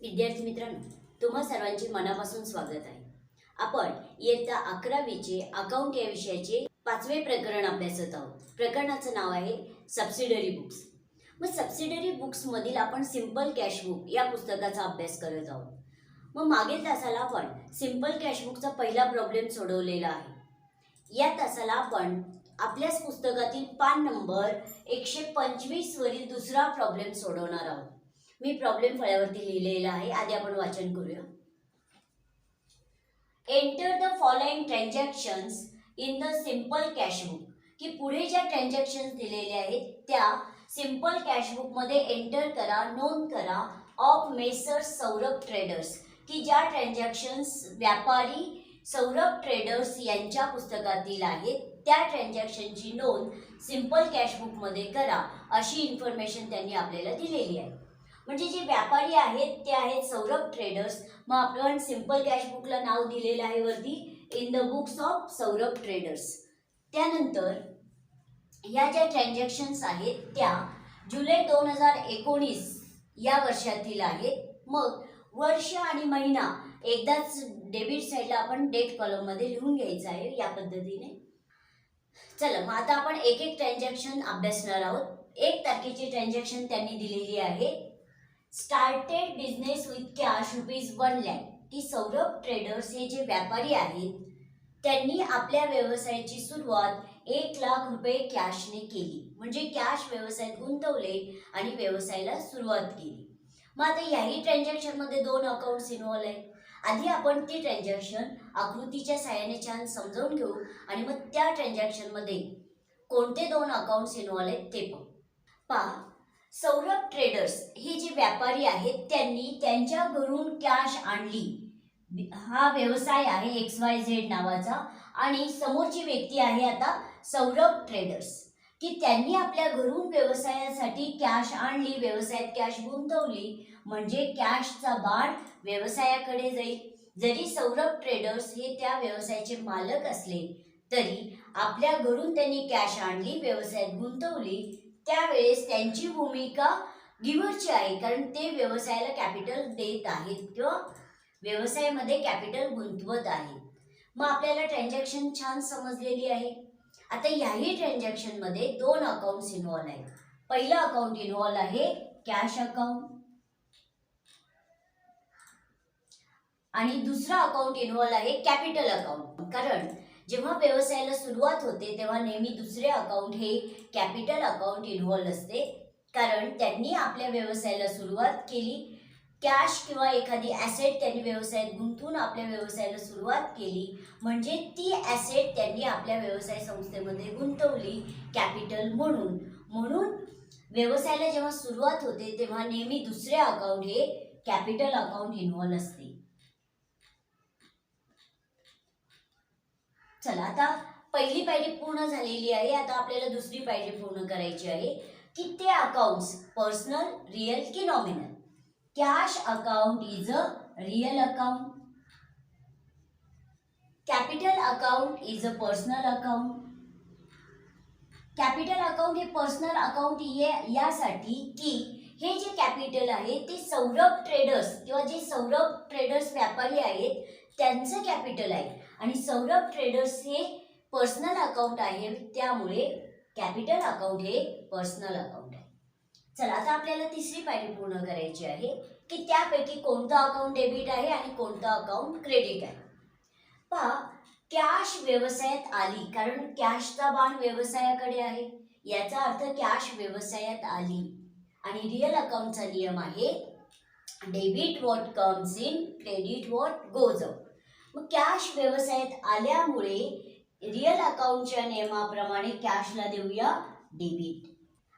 विद्यार्थी मित्रांनो, तुम्हा सर्वांचे मनापासून स्वागत आहे. आपण इयत्ता 11वीचे अकाउंट या विषयाचे 5वे प्रकरण अभ्यासत आहोत. प्रकरणाचं नाव आहे सबसिडरी बुक्स. मग सबसिडरी बुक्स मधील आपण सिंपल कॅश बुक या पुस्तकाचा अभ्यास करत आहोत. मग मागील तासाला आपण सिंपल कॅश बुकचा पहिला प्रॉब्लेम सोडवलेला आहे. या तासाला आपण आपल्याच पुस्तकातील पान नंबर 125 वरील दुसरा प्रॉब्लेम सोडवणार आहोत. मी प्रॉब्लेम फळ्यावरती लिहिलेला आहे. आधी आपण वाचन करूया. Enter the following transactions in the simple cash book. की पुढे ज्या ट्रान्झॅक्शन्स दिलेल्या आहेत त्या सिंपल कॅश बुक मध्ये एंटर करा, नोंद करा ऑफ मेसर्स सौरभ ट्रेडर्स. की ज्या ट्रान्झॅक्शन्स व्यापारी सौरभ ट्रेडर्स यांच्या पुस्तकातील आहेत त्या ट्रान्झॅक्शनची नोंद सिंपल कॅश बुक मध्ये करा, अशी इन्फॉर्मेशन त्यांनी आपल्याला दिलेली आहे. म्हणजे जे व्यापारी आहेत ते आहेत सौरभ ट्रेडर्स. मग आपण सिंपल कॅश बुकला नाव दिलेलं आहे वरती in the books of Saurabh traders. त्यानंतर या ज्या ट्रान्झॅक्शन्स आहेत त्या जुलै 2019 या वर्षातील आहेत. मग वर्ष आणि महिना एकदाच डेबिट साईडला आपण डेट कॉलम मध्ये लिहून घ्यायचं आहे या पद्धतीने. चला मग आता आपण एक एक ट्रान्झॅक्शन अभ्यासणार आहोत. 1 तारखेची ट्रान्झॅक्शन त्यांनी दिलेली आहे. Started business with cash ₹1 lakh. की सौरभ ट्रेडर्स हे जे व्यापारी आहेत त्यांनी आपल्या व्यवसायाची सुरुवात ₹1 लाख कॅशने केली. म्हणजे कॅश व्यवसायात गुंतवले आणि व्यवसायाला सुरुवात केली. मग आता याही ट्रान्झॅक्शन मध्ये 2 अकाउंट्स इन्व्हॉल्व आहेत. आधी आपण ती ट्रान्झॅक्शन आकृतीच्या सहाय्याने छान समजावून घेऊ आणि मग त्या ट्रान्झॅक्शन मध्ये कोणते 2 अकाउंट्स इन्व्हॉल्व आहेत ते पाहू. पहा, सौरभ ट्रेडर्स हे जे व्यापारी आहेत त्यांनी त्यांच्या घरून कॅश आणली. हा व्यवसाय आहे XYZ नावाचा आणि समोरची व्यक्ती आहे आता सौरभ ट्रेडर्स. की त्यांनी आपल्या घरून व्यवसायासाठी कॅश आणली, व्यवसायात कॅश गुंतवली, म्हणजे कॅशचा बाण व्यवसायाकडे जाईल. जरी सौरभ ट्रेडर्स हे त्या व्यवसायाचे मालक असले तरी आपल्या घरून त्यांनी कॅश आणली, व्यवसायात गुंतवली, त्यावेळेस त्यांची भूमिका गिव्हरची आहे, कारण ते व्यवसायाला कॅपिटल देत आहेत किंवा व्यवसायामध्ये कॅपिटल गुंतवत आहेत. मग आपल्याला ट्रान्झॅक्शन छान समजलेली आहे. आता याही ट्रान्झॅक्शन मध्ये 2 अकाउंट्स इन्व्हॉल्व आहेत. पहिलं अकाउंट इन्व्हॉल्व आहे कॅश अकाउंट आणि दुसरा अकाउंट इन्व्हॉल्व आहे कॅपिटल अकाउंट. कारण जेव्हा व्यवसायाला सुरुवात होते तेव्हा नेहमी दुसरे अकाउंट हे कॅपिटल अकाउंट इन्व्हॉल्व असते, कारण त्यांनी आपल्या व्यवसायाला सुरुवात केली. कॅश किंवा एखादी ॲसेट त्यांनी व्यवसायात गुंतवून आपल्या व्यवसायाला सुरुवात केली, म्हणजे ती ॲसेट त्यांनी आपल्या व्यवसाय संस्थेमध्ये गुंतवली कॅपिटल म्हणून. म्हणून व्यवसायाला जेव्हा सुरुवात होते तेव्हा नेहमी दुसरे अकाउंट हे कॅपिटल अकाउंट इन्व्हॉल्व असते. चला आता पहिली पायरी पूर्ण झालेली आहे. आता आपल्याला दुसरी पायरी पूर्ण करायची आहे की ते अकाउंट्स पर्सनल, रियल की nominal. Cash account is a real account, capital account is a personal account. Capital account हे पर्सनल अकाउंट यासाठी की हे जे कॅपिटल आहे ते सौरभ ट्रेडर्स किंवा जे सौरभ ट्रेडर्स व्यापारी आहेत त्यांचं कॅपिटल आहे आणि सौरभ ट्रेडर्स हे पर्सनल अकाउंट आहे, त्यामुळे कॅपिटल अकाउंट हे पर्सनल अकाउंट आहे. चला आता आपल्याला तिसरी पायरी पूर्ण करायची आहे की त्यापैकी कोणतं अकाउंट डेबिट आहे आणि कोणतं अकाउंट क्रेडिट आहे. पहा, कॅश व्यवसायात आली, कारण कॅशचा बाण व्यवसायाकडे आहे, याचा अर्थ कॅश व्यवसायात आली. आणि रियल अकाउंटचा नियम आहे debit what comes in, credit what goes out. मग कॅश व्यवसायात आल्यामुळे रियल अकाउंटच्या नियमाप्रमाणे कॅशला देऊया डेबिट.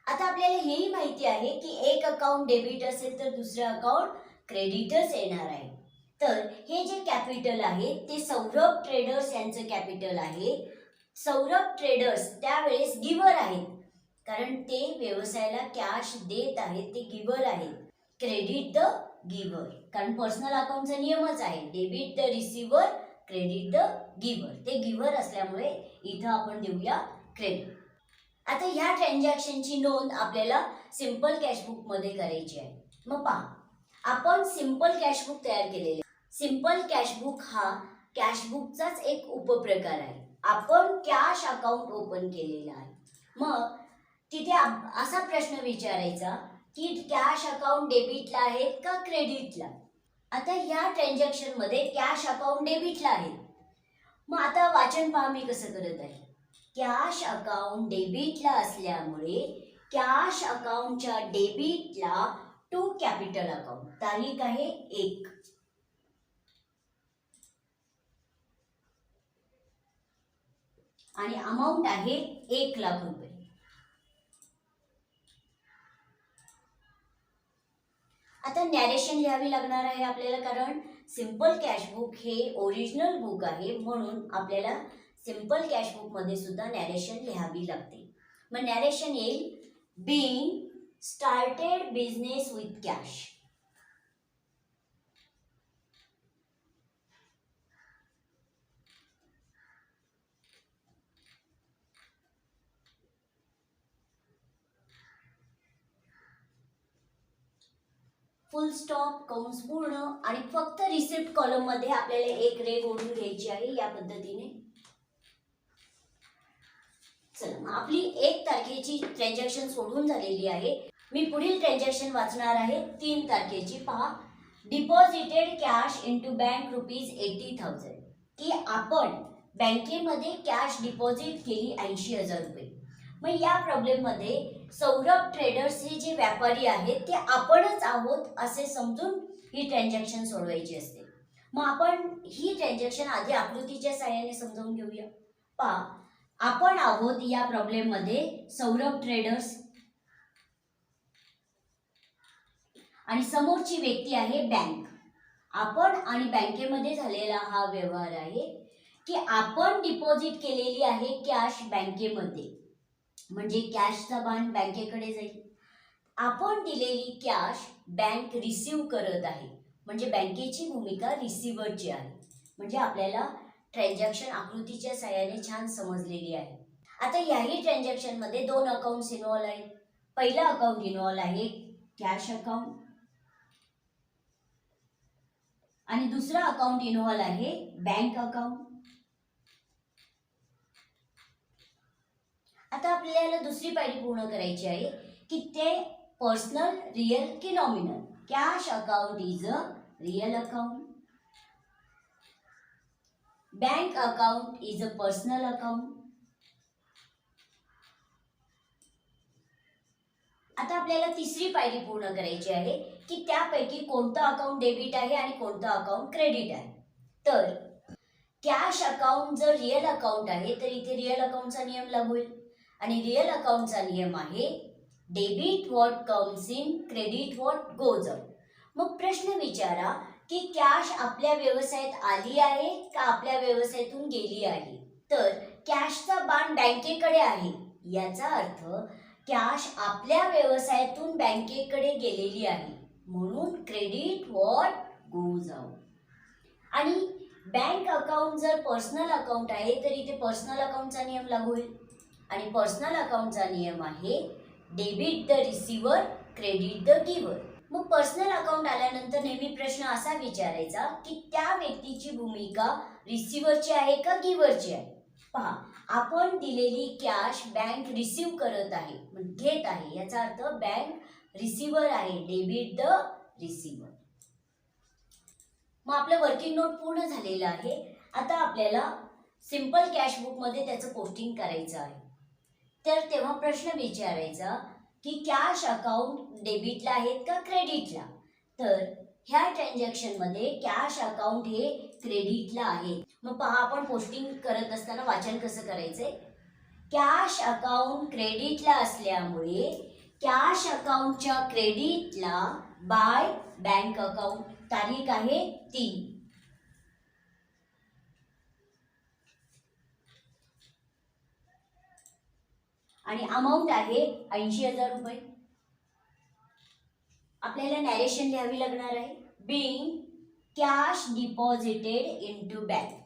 आता आपल्याला हेही माहिती आहे की एक अकाउंट डेबिट असेल तर दुसरे अकाउंट क्रेडिटच येणार आहे. तर हे जे कॅपिटल आहे ते सौरभ ट्रेडर्स यांचं कॅपिटल आहे. सौरभ ट्रेडर्स त्यावेळेस गिव्हर आहेत, कारण ते व्यवसायाला कॅश देत आहेत, ते गिव्हर आहेत. क्रेडिट द गिव्हर, कारण पर्सनल अकाउंटचा नियमच आहे debit the receiver, credit the giver. ते गिव्हर असल्यामुळे इथं आपण देऊया क्रेडिट. आता ह्या ट्रान्झॅक्शनची नोंद आपल्याला सिंपल कॅश बुक मध्ये करायची आहे. मग पहा, आपण सिंपल कॅशबुक तयार केलेले. सिंपल कॅशबुक हा कॅशबुकचाच एक उपप्रकार आहे. आपण कॅश अकाउंट ओपन केलेला आहे. मग तिथे असा प्रश्न विचारायचा की कॅश अकाउंट डेबिटला आहेत का क्रेडिटला. आता ह्या ट्रान्झॅक्शन मध्ये कॅश अकाउंट डेबिटला आहे. मग आता वाचन पहा मी कसं करत आहे. कॅश अकाउंट डेबिटला असल्यामुळे कॅश अकाउंटच्या डेबिटला टू कॅपिटल अकाउंट, तारीख आहे 1 आणि अमाऊंट आहे 1,00,000 रुपये. आता नॅरेशन लिहावी लागणार आहे आपल्याला, कारण सिंपल कॅशबुक हे ओरिजिनल बुक आहे, म्हणून आपल्याला सिंपल कॅशबुक मध्ये सुद्धा नॅरेशन लिहावी लागते. मग नॅरेशन येईल, being started business with cash. Full stop, कंस पूर्ण आणि फक्त रिसिप्ट कॉलम मध्ये आपल्याला एक रेघ ओढून घ्यायची आहे या पद्धतीने. चला, मग आपली 1 तारखेची ट्रान्झॅक्शन सोडून झालेली आहे. मी पुढील ट्रान्झॅक्शन वाचणार आहे 3 तारखेची. पहा, डिपॉझिटेड कॅश इनटू बँक ₹80,000, की आपण बँकेमध्ये कॅश डिपॉझिट केली 80,000 रुपये. मग या प्रॉब्लेम मध्ये सौरभ ट्रेडर्स हे जे व्यापारी आहेत ते आपणच आहोत असे समजून ही ट्रान्झॅक्शन सोडवायची असते. मग आपण ही ट्रान्झॅक्शन आधी आकृतीच्या सहाय्याने समजावून घेऊया. पहा, आपण आहोत या प्रॉब्लेम मध्ये सौरभ ट्रेडर्स आणि समोरची व्यक्ती आहे बँक. आपण आणि बँकेमध्ये झालेला हा व्यवहार आहे की आपण डिपॉझिट केलेली आहे कॅश बँकेमध्ये, म्हणजे कॅशचा बाण बँकेकडे जाईल. आपण दिलेली कॅश बँक रिसीव्ह करत आहे, म्हणजे बँकेची भूमिका रिसिव्हरची आहे. म्हणजे आपल्याला ट्रान्झॅक्शन आकृतीच्या सहाय्याने छान समजलेली आहे. आता याही ट्रान्झॅक्शन मध्ये 2 अकाउंट्स इन्व्हॉल्व आहेत. पहिला अकाउंट इन्व्हॉल्व आहे कॅश अकाउंट आणि दुसरा अकाउंट इन्व्हॉल्व आहे बँक अकाउंट. आता आपल्याला दुसरी पायरी पूर्ण करायची आहे की ते पर्सनल, रियल की nominal. Cash account is a real account, bank account is a personal account. आता आपल्याला तिसरी पायरी पूर्ण करायची आहे की त्यापैकी कोणतं अकाउंट डेबिट आहे आणि कोणतं अकाउंट क्रेडिट आहे. तर कॅश अकाउंट जर रियल अकाउंट आहे तर इथे रियल अकाउंटचा नियम लागू होईल आणि रियल अकाउंटचा नियम आहे debit what comes in, credit what goes out. मग प्रश्न विचारा की कॅश आपल्या व्यवसायात आली आहे का आपल्या व्यवसायातून गेली आहे. तर कॅशचा बाण बँकेकडे आहे, याचा अर्थ कॅश आपल्या व्यवसायातून बँकेकडे गेलेली आहे, म्हणून क्रेडिट व्हॉट गोज आउट. आणि बँक अकाउंट जर पर्सनल अकाउंट आहे तर इथे पर्सनल अकाउंटचा नियम लागू होईल आणि पर्सनल अकाउंटचा नियम आहे debit the receiver, credit the giver. मग पर्सनल अकाउंट आल्यानंतर नेहमी प्रश्न असा विचारायचा की त्या व्यक्तीची भूमिका रिसिव्हरची आहे का गिव्हरची आहे. पहा, आपण दिलेली कॅश बँक रिसीव्ह करत आहे, घेत आहे, याचा अर्थ बँक रिसिव्हर आहे, डेबिट द रिसिव्हर. मग आपलं वर्किंग नोट पूर्ण झालेलं आहे. आता आपल्याला सिंपल कॅश बुक मध्ये त्याचं पोस्टिंग करायचं आहे. तर तेव्हा प्रश्न विचारायचा की कॅश अकाउंट डेबिटला आहेत का क्रेडिटला. तर ह्या ट्रान्झॅक्शन मध्ये कॅश अकाउंट हे क्रेडिटला आहे. मग पहा, आपण पोस्टिंग करत असताना वाचन कसं करायचंय. कॅश अकाउंट क्रेडिटला असल्यामुळे कॅश अकाउंटच्या क्रेडिटला बाय बँक अकाउंट, तारीख आहे 3 आणि अमाऊंट आहे 80,000 रुपये. आपल्याला नॅरेशन लिहावी लागणार आहे. Being cash deposited into bank.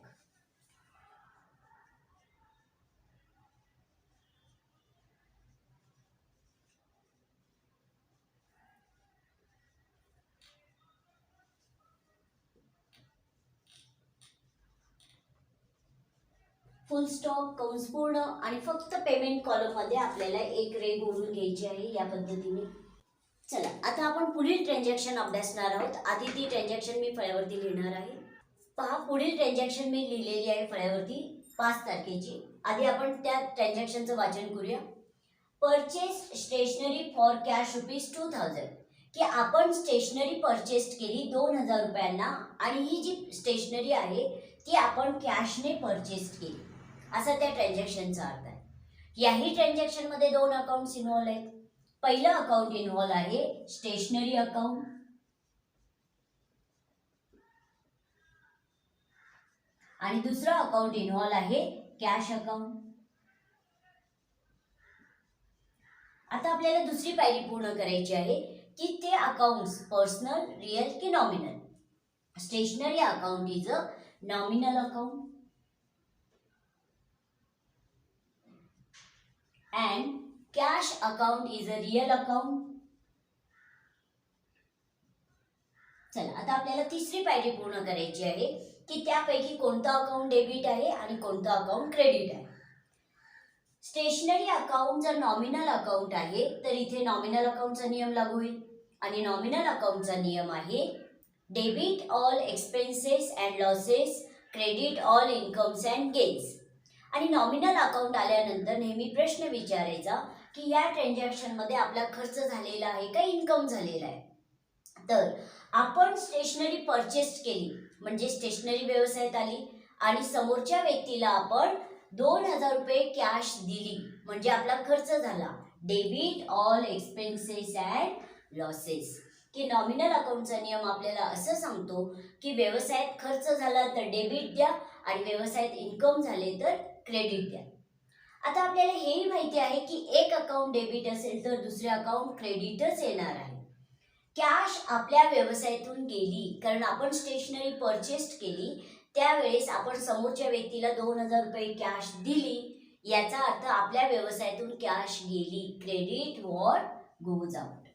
फुल स्टॉप, कंस पूर्ण आणि फक्त पेमेंट कॉलम मध्ये आपल्याला एक रे बोलून घ्यायची आहे या पद्धतीने. चला आता आपण पुढील ट्रान्झॅक्शन अभ्यासणार आहोत. आधी ती ट्रान्झॅक्शन मी फळ्यावरती लिहिणार आहे. पहा, पुढील ट्रान्झॅक्शन मी लिहिलेली आहे फळ्यावरती 5 तारखेची. आधी आपण त्या ट्रान्झॅक्शनचं वाचन करूया. परचेस स्टेशनरी फॉर कॅश ₹2000, की आपण स्टेशनरी परचेस केली 2000 रुपयांना आणि ही जी स्टेशनरी आहे ती आपण कॅशने परचेस केली, असा त्या ट्रान्झॅक्शनचा अर्थ आहे. याही ट्रान्झॅक्शनमध्ये 2 अकाउंट्स इन्व्हॉल्व आहेत. पहिलं अकाउंट इन्व्हॉल्व आहे स्टेशनरी अकाउंट आणि दुसरं अकाउंट इन्व्हॉल्व आहे कॅश अकाउंट. आता आपल्याला दुसरी पायरी पूर्ण करायची आहे की ते अकाउंट्स पर्सनल, रियल की nominal. Stationery account is a nominal account and cash account is a real account. चला आता आपल्याला तिसरी पायरी पूर्ण करायची आहे की त्यापैकी कोणतं अकाउंट डेबिट आहे आणि कोणतं अकाउंट क्रेडिट आहे. स्टेशनरी अकाउंट जर नॉमिनल अकाउंट आहे तर इथे नॉमिनल अकाउंटचा नियम लागू होईल आणि नॉमिनल अकाउंटचा नियम आहे debit all expenses and losses, credit all incomes and gains. आणि नॉमिनल अकाउंट आल्यानंतर नेहमी प्रश्न विचारायचा की या ट्रान्झॅक्शन मध्ये आपला खर्च झालेला आहे का इन्कम झालेला आहे. तर आपण स्टेशनरी परचेस केली म्हणजे स्टेशनरी व्यवसायात आली आणि समोरच्या व्यक्तीला आपण 2000 रुपये कॅश दिली म्हणजे आपला खर्च झाला. Debit all expenses and losses, की नॉमिनल अकाउंटचा नियम आपल्याला असं सांगतो की व्यवसायात खर्च झाला तर डेबिट द्या आणि व्यवसायात इन्कम झाले तर क्रेडिट द्या. आता आपल्याला हेही माहिती आहे की एक अकाउंट डेबिट असेल तर दुसरे अकाउंट क्रेडिटच येणार आहे. कॅश आपल्या व्यवसायातून गेली कारण आपण स्टेशनरी परचेस केली, त्यावेळेस आपण समोरच्या व्यक्तीला 2000 रुपये कॅश दिली, याचा अर्थ आपल्या व्यवसायातून कॅश गेली. Credit what goes out.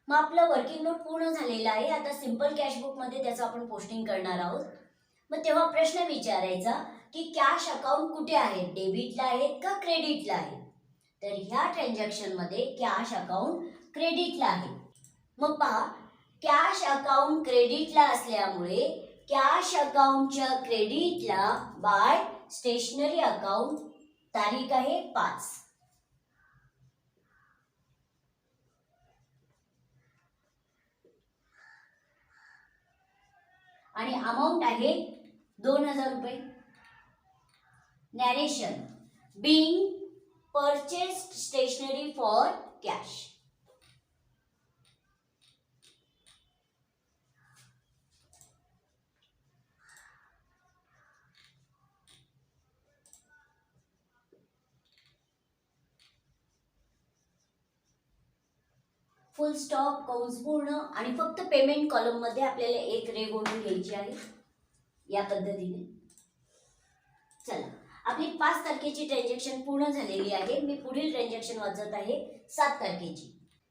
मग आपलं वर्किंग नोट पूर्ण झालेलं आहे. आता सिंपल कॅशबुक मध्ये त्याचं आपण पोस्टिंग करणार आहोत. मग तेव्हा प्रश्न विचारायचा की कॅश अकाउंट कुठे आहे, डेबिटला आहेत का क्रेडिटला आहे. तर ह्या ट्रान्झॅक्शन मध्ये कॅश अकाउंट क्रेडिटला आहे. मग पहा, कॅश अकाउंट क्रेडिटला असल्यामुळे कॅश अकाउंटच्या क्रेडिटला बाय स्टेशनरी अकाउंट तारीख आहे 5 आणि अमाऊंट आहे 2000 रुपये. Narration being purchased stationery for cash. Full stop, कंस पूर्ण आणि फक्त पेमेंट कॉलम मध्ये आपल्याला एक रे बोलून घ्यायची आहे या पद्धतीने. चला आपली 5 तारखेची ट्रान्झॅक्शन पूर्ण झालेली आहे. मी पुढील ट्रान्झॅक्शन वाचत आहे 7 तारखेची.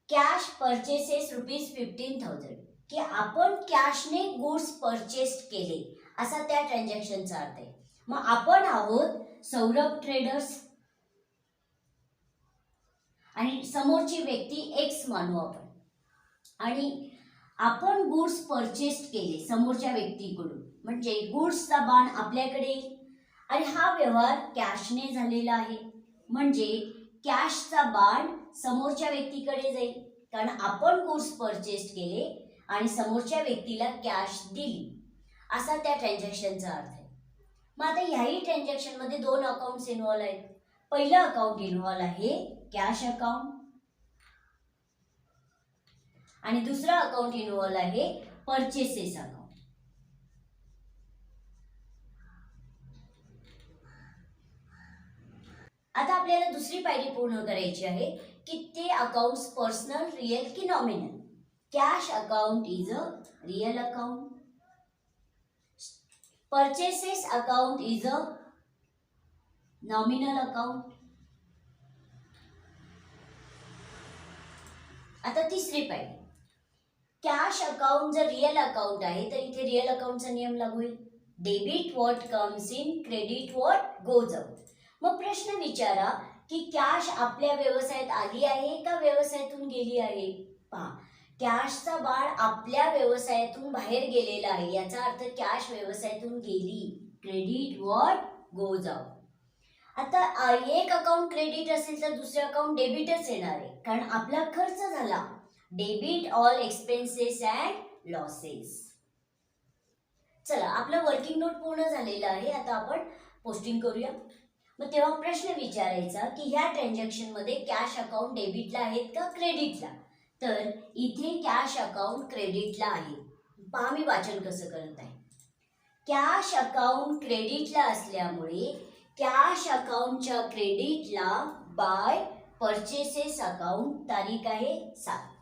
कॅश परचेसेस ₹15,000, की आपण कॅशने गुड्स परचेस केले असा त्या ट्रान्झॅक्शनचा अर्थ आहे. मग आपण आहोत सौरभ ट्रेडर्स आणि समोरची व्यक्ती एक्स मानू आपण, आणि आपण गुड्स परचेस केले समोरच्या व्यक्तीकडून म्हणजे गुड्सचा बाण आपल्याकडे येईल आणि हा व्यवहार कॅशने झालेला आहे म्हणजे कॅशचा बाण समोरच्या व्यक्तीकडे जाईल कारण आपण गुड्स परचेस केले आणि समोरच्या व्यक्तीला कॅश दिली, असा त्या ट्रान्झॅक्शनचा अर्थ आहे. मग आता ह्याही ट्रान्झॅक्शन मध्ये 2 अकाउंट्स इन्व्हॉल्व आहेत. पहिलं अकाउंट इन्व्हॉल्व आहे कॅश अकाउंट आणि दुसरं अकाउंट इन्व्हॉल्व आहे परचेसेस अकाउंट. आता आपल्याला दुसरी पायरी पूर्ण करायची आहे की ते अकाउंट्स पर्सनल, रियल की nominal. Cash account is a real account, purchases account is a nominal account. आता तिसरी पायरी, कॅश अकाउंट जर रियल अकाउंट आहे तर इथे रियल अकाउंटचा नियम लागू होईल. Debit what comes in, credit what goes out. मग प्रश्न विचारा की कॅश आपल्या व्यवसायात आली आहे का व्यवसायातून गेली आहे. पहा, कॅशचा बाण आपल्या व्यवसायातून बाहेर गेलेला आहे, याचा अर्थ कॅश व्यवसायातून गेली. Credit what goes out. आता एक अकाउंट क्रेडिट असेल तर दुसरे अकाउंट डेबिटच येणार आहे, कारण आपला खर्च झाला. Debit all expenses and losses. चला, आपलं वर्किंग नोट पूर्ण झालेलं आहे. आता आपण पोस्टिंग करूया. मग तेव्हा प्रश्न विचारायचा की ह्या ट्रान्झॅक्शन मध्ये कॅश अकाउंट डेबिटला आहेत का क्रेडिटला. तर इथे कॅश अकाउंट क्रेडिटला आहे. पहा मी वाचन कसं करत आहे. कॅश अकाउंट क्रेडिटला असल्यामुळे कॅश अकाउंटच्या क्रेडिटला बाय परचेसेस अकाउंट तारीख आहे 7.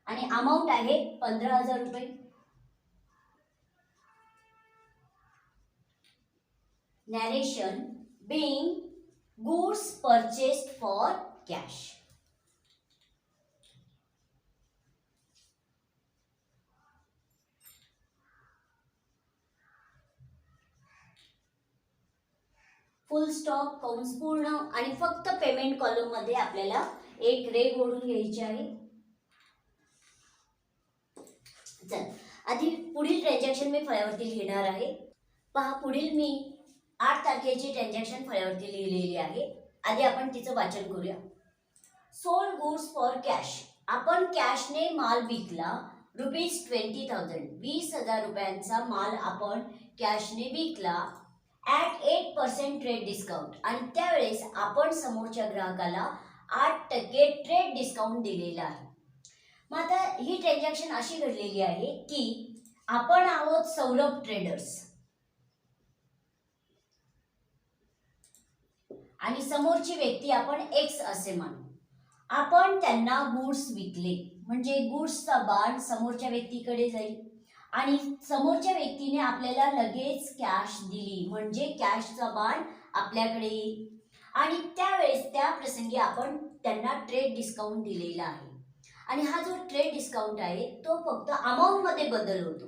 आणि अमाऊंट आहे 15,000 रुपये. Narration being goods purchased for cash. Full stop, कंस पूर्ण आणि फक्त पेमेंट कॉलम मध्ये आपल्याला एक रेघ ओढून घ्यायची आहे. चल, आधी पुढील ट्रान्झॅक्शन मी फळ्यावरती लिहिणार आहे. पहा, पुढील मी 8 तारखेची ट्रान्झॅक्शन फळ्यावरती लिहिलेली आहे. आधी आपण तिचं वाचन करूया. Sold goods for cash. आपण कॅशने माल विकला. ₹20,000, 20,000 रुपयांचा माल आपण कॅशने विकला ॲट 8% ट्रेड डिस्काउंट. आणि त्यावेळेस आपण समोरच्या ग्राहकाला 8% ट्रेड डिस्काउंट दिलेला आहे. मग आता ही ट्रान्झॅक्शन अशी घडलेली आहे की आपण आहोत सौरभ ट्रेडर्स आणि समोरची व्यक्ती आपण एक्स असे मानू. आपण त्यांना गुड्स विकले, म्हणजे गुड्सचा बाण समोरच्या व्यक्तीकडे जाईल आणि समोरच्या व्यक्तीने आपल्याला लगेच कॅश दिली, म्हणजे कॅशचा बाण आपल्याकडे येईल. आणि त्यावेळेस त्या प्रसंगी आपण त्यांना ट्रेड डिस्काउंट दिलेला आहे. आणि हा जो ट्रेड डिस्काउंट आहे तो फक्त अमाऊंट मध्ये बदल होतो,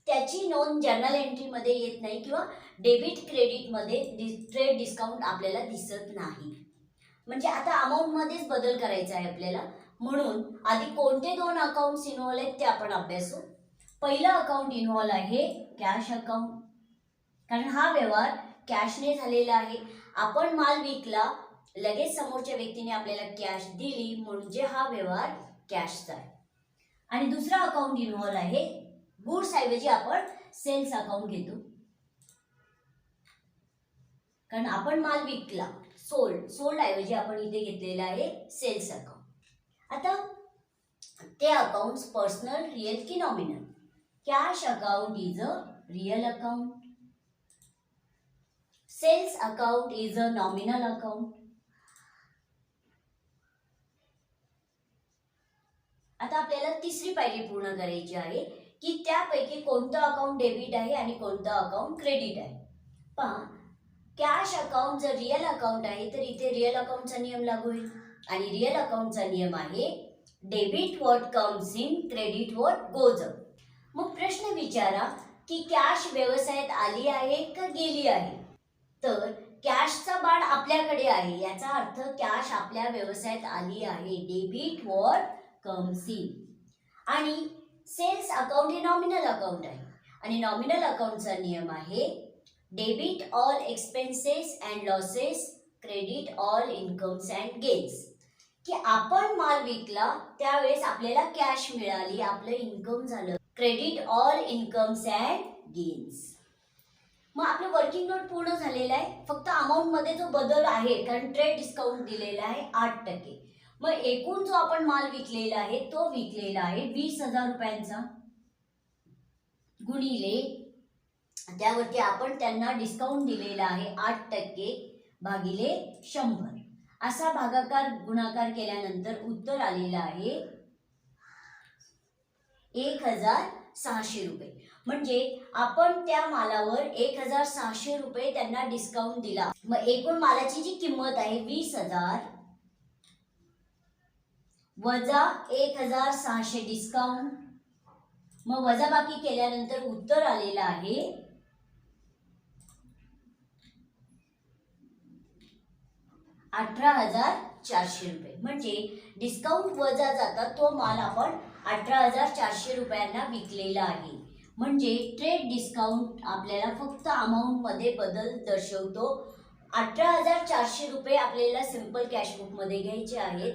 त्याची नोंद जर्नल एंट्री मध्ये येत नाही किंवा डेबिट क्रेडिट मध्ये ट्रेड डिस्काउंट आपल्याला दिसत नाही. म्हणजे आता अमाऊंट मध्येच बदल करायचा आहे आपल्याला. म्हणून आधी कोणते 2 अकाउंट्स इन्व्हॉल्व आहेत ते आपण अभ्यासू. पहिलं अकाउंट इन्व्हॉल्व आहे कॅश अकाउंट, कारण हा व्यवहार कॅशने झालेला आहे. आपण माल विकला, लगेच समोरच्या व्यक्तीने आपल्याला कॅश दिली, म्हणजे हा व्यवहार कॅशचा आहे. आणि दुसरा अकाउंट इन्व्हॉल्व आहे गुड्स ऐवजी आपण सेल्स अकाउंट घेतो, कारण आपण माल विकला. सोल्ड ऐवजी आपण इथे घेतलेला आहे सेल्स अकाउंट. आता ते अकाउंट्स पर्सनल, रियल की nominal. Cash account is a real account, sales account is a nominal account. आता आपल्याला तिसरी पायरी पूर्ण करायची आहे की त्यापैकी कोणतं अकाउंट डेबिट आहे आणि कोणतं अकाउंट क्रेडिट आहे. पहा, कॅश अकाउंट जर रियल अकाउंट आहे तर इथे रियल अकाउंटचा नियम लागू होईल. आणि रियल अकाउंटचा नियम आहे debit what comes in, credit what goes out. मग प्रश्न विचारा की कॅश व्यवसायात आली आहे का गेली आहे. तर कॅशचा बाण आपल्याकडे आहे, याचा अर्थ कॅश आपल्या व्यवसायात आली आहे. Debit what comes in. आणि सेल्स अकाउंट हे नॉमिनल अकाउंट आहे आणि नॉमिनल अकाउंटचा नियम आहे debit all expenses and losses, credit all incomes and gains. की आपण माल विकला त्यावेळेस आपल्याला कॅश मिळाली, आपलं इन्कम झालं. Credit all incomes and gains. मग आपलं वर्किंग नोट पूर्ण झालेलं आहे. फक्त अमाऊंट मध्ये जो बदल आहे, कारण ट्रेड डिस्काउंट दिलेला आहे 8%. मग एकूण जो आपण माल विकलेला आहे तो विकलेला आहे 20,000 रुपयांचा, गुणिले त्यावरती आपण त्यांना डिस्काउंट दिलेला आहे 8% भागिले 100. असा भागाकार गुणाकार केल्यानंतर उत्तर आलेलं आहे 1,600 रुपये. म्हणजे आपण त्या मालावर 1,600 रुपये त्यांना डिस्काउंट दिला. मग एकूण मालाची जी किंमत आहे 20,000 वजा 1600 डिस्काउंट. मग वजाबाकी केल्यानंतर उत्तर आलेलं आहे 18,400 रुपये. म्हणजे डिस्काउंट वजा जाता तो माल आपण 18,400 रुपयांना विकलेला आहे. म्हणजे ट्रेड डिस्काउंट आपल्याला फक्त अमाऊंट मध्ये बदल दर्शवतो. 18,400 रुपये आपल्याला सिंपल कॅशबुक मध्ये घ्यायचे आहेत.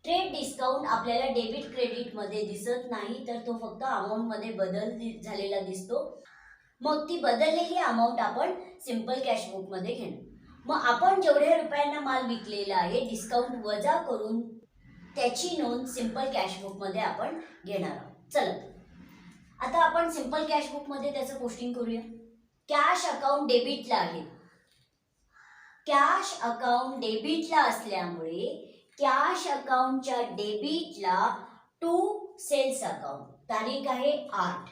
ट्रेड डिस्काउंट आपल्याला डेबिट क्रेडिट मध्ये दिसत नाही, तर तो फक्त अमाऊंट मध्ये बदल झालेला दिसतो. मग ती बदललेली अमाऊंट आपण सिंपल कॅशबुक मध्ये घेणार. मग आपण जेवढ्या रुपयांना माल विकलेला आहे डिस्काउंट वजा करून त्याची नोंद सिंपल कॅशबुक मध्ये आपण घेणार आहोत. चला आता आपण सिंपल कॅशबुक मध्ये त्याचं पोस्टिंग करूया. कॅश अकाउंट डेबिटला आहे. कॅश अकाउंट डेबिटला असल्यामुळे कॅश अकाउंटच्या डेबिटला टू सेल्स अकाउंट, तारीख आहे 8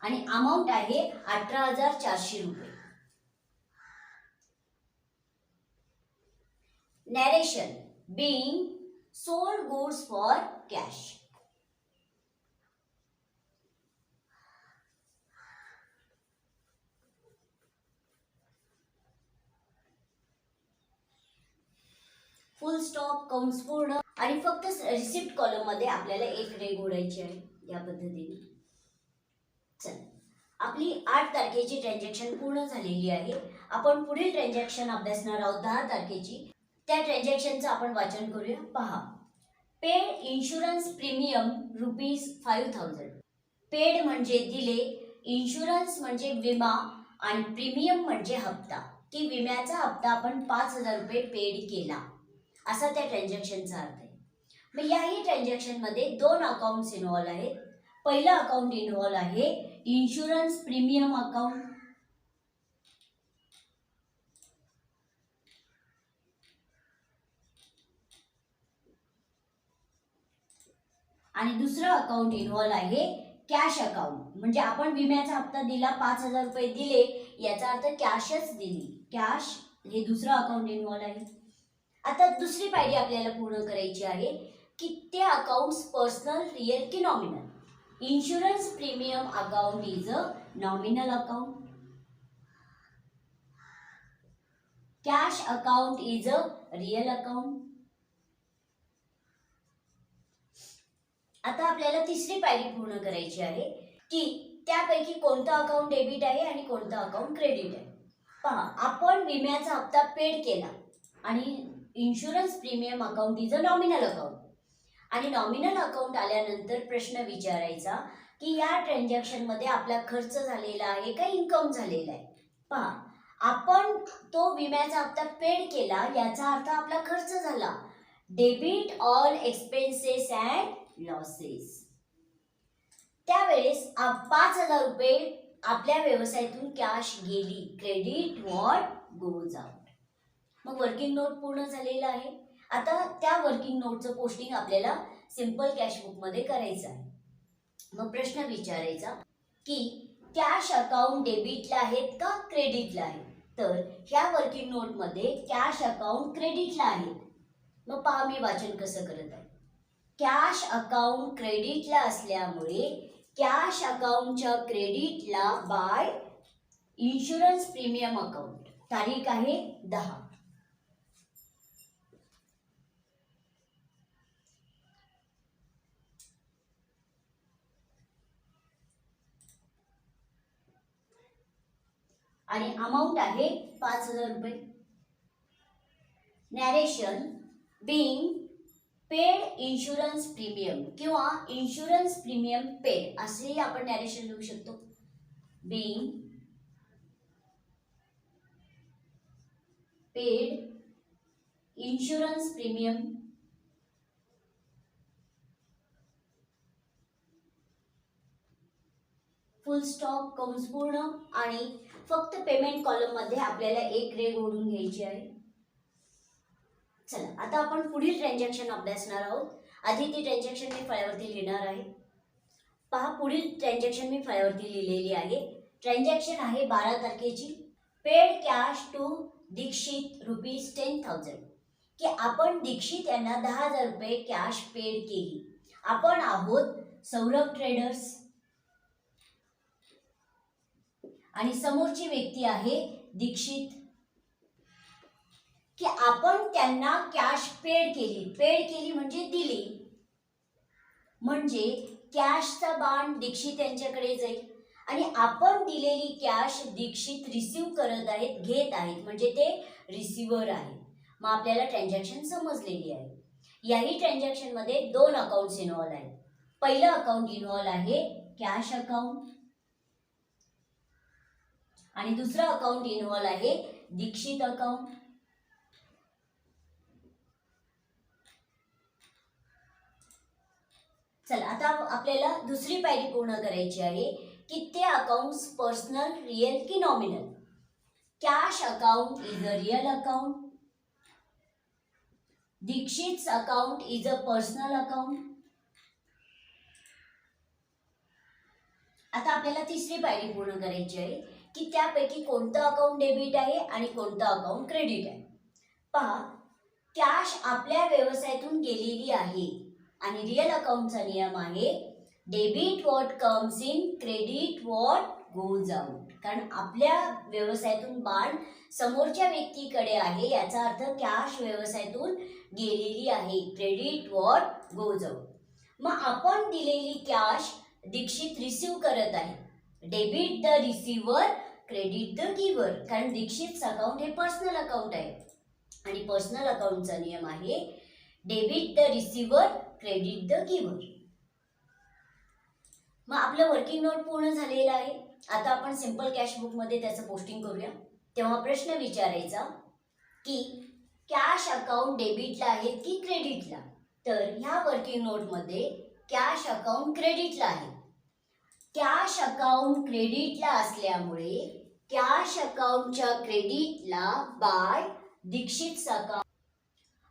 आणि अमाऊंट आहे 18,400 रुपये. Narration being sold goods for cash. Full stop, कंस पूर्ण आणि फक्त रिसिप्ट कॉलम मध्ये आपल्याला एक रेघ ओढायची आहे या पद्धतीने. चला आपली 8 तारखेची ट्रान्झॅक्शन पूर्ण झालेली आहे. आपण पुढील ट्रान्झॅक्शन अभ्यासणार आहोत 10 तारखेची. त्या ट्रान्झॅक्शनचं आपण वाचन करूया. पहा, पेड इन्शुरन्स प्रीमियम ₹5,000. पेड म्हणजे दिले, इन्शुरन्स म्हणजे विमा आणि प्रीमियम म्हणजे हप्ता, की विम्याचा हप्ता आपण 5,000 रुपये पेड केला, असा त्या ट्रान्झॅक्शनचा अर्थ आहे. मग याही ट्रान्झॅक्शन मध्ये 2 अकाउंट्स इन्व्हॉल्व आहेत. पहिलं अकाउंट इन्व्हॉल्व आहे इन्शुरन्स प्रीमियम अकाउंट. आणि दुसरं अकाउंट इन्व्हॉल्व आहे कॅश अकाउंट. म्हणजे आपण विम्याचा हप्ता दिला, 5,000 रुपये दिले, याचा अर्थ कॅशच दिली. कॅश हे दुसरं अकाउंट इन्व्हॉल्व आहे. आता दुसरी पायरी आपल्याला पूर्ण करायची आहे की ते अकाउंट्स पर्सनल, रियल की nominal. Insurance premium account is a nominal account. Cash account is a real account. आता आपल्याला तिसरी पायरी पूर्ण करायची आहे की त्यापैकी कोणतं अकाउंट डेबिट आहे आणि कोणतं अकाउंट क्रेडिट आहे. पहा, आपण विम्याचा हप्ता पेड केला आणि insurance premium account is a nominal account. आणि नॉमिनल अकाउंट आल्यानंतर प्रश्न विचारायचा की या ट्रान्झॅक्शन मध्ये आपला खर्च झालेला आहे का इन्कम झालेला आहे. पहा, आपण तो विम्याचा हप्ता पेड केला, याचा अर्थ आपला खर्च झाला. Debit all expenses and losses. त्यावेळेस 5,000 रुपये आपल्या व्यवसायातून कॅश गेली. Credit what goes out. मग वर्किंग नोट पूर्ण झालेला आहे. आता त्या वर्किंग नोटचं पोस्टिंग आपल्याला सिंपल कॅशबुक मध्ये करायचं आहे. मग प्रश्न विचारायचा की कॅश अकाउंट डेबिटला आहेत का क्रेडिटला आहेत. तर ह्या वर्किंग नोट मध्ये कॅश अकाउंट क्रेडिटला आहेत. मग पहा मी वाचन कसं करत आहे. कॅश अकाउंट क्रेडिटला असल्यामुळे कॅश अकाउंटच्या क्रेडिटला बाय इन्शुरन्स प्रीमियम अकाउंट, तारीख आहे 10. आणि अमाऊंट आहे 5,000 रुपये. Narration being paid insurance premium किंवा इन्शुरन्स प्रीमियम पेड असेही आपण नॅरेशन लिहू शकतो. Being paid insurance premium full stop, कंस पूर्ण आणि फक्त पेमेंट कॉलम मध्ये आपल्याला एक रेघ ओढून घ्यायची आहे. चला आता आपण पुढील ट्रान्झॅक्शन अभ्यासणार आहोत. आधी ती ट्रान्झॅक्शन मी फळ्यावरती लिहिणार आहे. पहा, पुढील ट्रान्झॅक्शन मी फळ्यावरती लिहिलेली आहे. ट्रान्झॅक्शन आहे 12 तारखेची. पेड कॅश टू दीक्षित ₹10,000 की आपण दीक्षित यांना 10,000 रुपये कॅश पेड केली. आपण आहोत सौरभ ट्रेडर्स आणि समोरची व्यक्ती आहे दीक्षित, की आपण त्यांना कॅश पेड केली म्हणजे दिली, म्हणजे कॅशचा बाण दीक्षित यांच्याकडे जाईल आणि आपण दिलेली कॅश दीक्षित रिसीव करत आहेत, घेत आहेत, म्हणजे ते रिसिव्हर आहेत. मग आपल्याला ट्रान्झॅक्शन समजलेली आहे. याही ट्रान्झॅक्शनमध्ये 2 अकाउंट्स इन्व्हॉल्व आहेत. पहिलं अकाउंट इन्व्हॉल्व आहे कॅश अकाउंट आणि दुसरं अकाउंट इन्व्हॉल्व आहे दीक्षित अकाउंट. चला आता आपल्याला दुसरी पायरी पूर्ण करायची आहे की ते अकाउंट्स पर्सनल, रियल की nominal. Cash account is a real account, Dikshit's account is a personal account. आता आपल्याला तिसरी पायरी पूर्ण करायची आहे की त्यापैकी कोणतं अकाउंट डेबिट आहे आणि कोणतं अकाउंट क्रेडिट आहे. पहा, कॅश आपल्या व्यवसायातून गेलेली आहे आणि रियल अकाउंटचा नियम आहे debit what comes in, credit what goes out. कारण आपल्या व्यवसायातून बाण समोरच्या व्यक्तीकडे आहे, याचा अर्थ कॅश व्यवसायातून गेलेली आहे, क्रेडिट व्हॉट गोज आउट. मग आपण दिलेली कॅश दीक्षित रिसीव करत आहे, debit the receiver, credit the giver. कारण दीक्षितच अकाउंट हे पर्सनल अकाउंट आहे आणि पर्सनल अकाउंटचा नियम आहे debit the receiver, credit the giver. मग आपलं वर्किंग नोट पूर्ण झालेलं आहे. आता आपण सिंपल कॅश बुक मध्ये त्याचं पोस्टिंग करूया. तेव्हा प्रश्न विचारायचा की कॅश अकाउंट डेबिटला आहेत की क्रेडिटला. तर ह्या वर्किंग नोट मध्ये कॅश अकाउंट क्रेडिटला आहे. कॅश अकाउंट क्रेडिटला असल्यामुळे कॅश अकाउंटच्या क्रेडिटला बाय दीक्षित's अकाउंट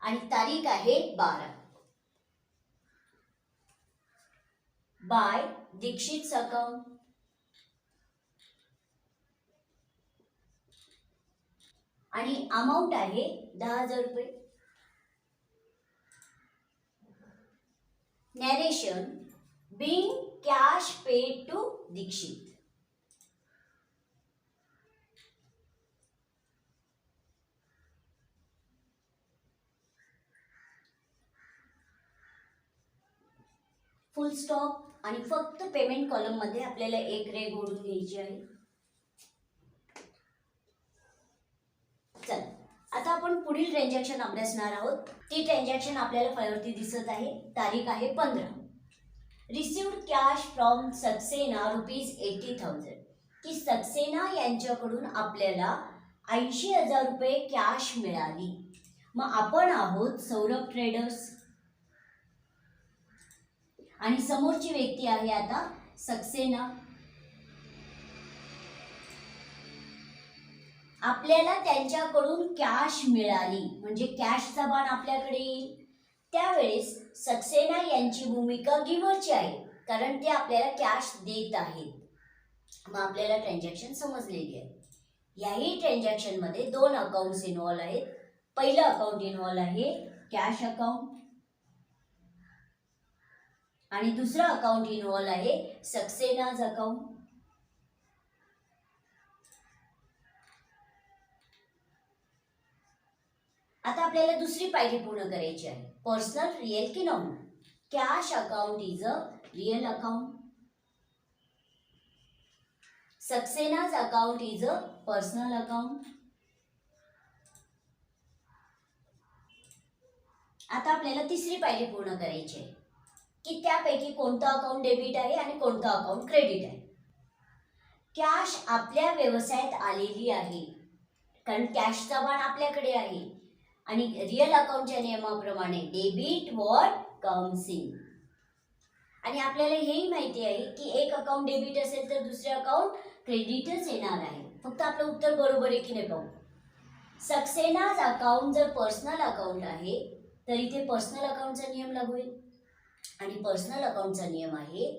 आणि तारीख आहे 12. बाय दीक्षित's अकाउंट आणि अमाऊंट आहे 10,000 रुपये. Narration being cash paid to Dikshit. Full stop आणि फक्त पेमेंट कॉलम मध्ये आपल्याला एक रेघ ओढून घ्यायची आहे. चल आता आपण पुढील ट्रान्झॅक्शन अभ्यासणार आहोत. ती ट्रान्झॅक्शन आपल्याला फळ्यावरती दिसत आहे. तारीख आहे 15. रिसिव्ड कॅश फ्रॉम सक्सेना ₹80,000 की सक्सेना यांच्याकडून आपल्याला 80,000 रुपये कॅश मिळाली. मग आपण आहोत सौरभ ट्रेडर्स आणि समोरची व्यक्ती आहे आता सक्सेना. आपल्याला त्यांच्याकडून कॅश मिळाली म्हणजे कॅशचा बाण आपल्याकडे येईल. त्यावेळेस सक्सेना यांची भूमिका गिव्हरची आहे कारण ते आपल्याला कॅश देत आहेत. मग आपल्याला ट्रान्झॅक्शन समजलेली आहे. याही ट्रान्झॅक्शन मध्ये 2 अकाउंट्स इन्व्हॉल्व आहेत. पहिलं अकाउंट इन्व्हॉल्व आहे कॅश अकाउंट आणि दुसरं अकाउंट इन्व्हॉल्व आहे सक्सेनाज अकाउंट. आता आपल्याला दुसरी पायरी पूर्ण करायची आहे. पर्सनल, रियल की nominal. Cash account is a real account, Saxena's account is a personal account. आता आपल्याला तिसरी पायरी पूर्ण करायची आहे की त्यापैकी कोणतं अकाउंट डेबिट आहे आणि कोणतं अकाउंट क्रेडिट आहे. कॅश आपल्या व्यवसायात आलेली आहे कारण कॅशचा बाण आपल्याकडे आहे आणि रियल अकाउंटच्या नियमाप्रमाणे डेबिट व्हॉट कम्स इन. आणि आपल्याला हेही माहिती आहे की एक अकाउंट डेबिट असेल तर दुसरे अकाउंट क्रेडिटच येणार आहे. फक्त आपलं उत्तर बरोबर आहे की नाही पाहू. सक्सेनाज अकाउंट जर पर्सनल अकाउंट आहे तर इथे पर्सनल अकाउंटचा नियम लागू होईल आणि पर्सनल अकाउंटचा नियम आहे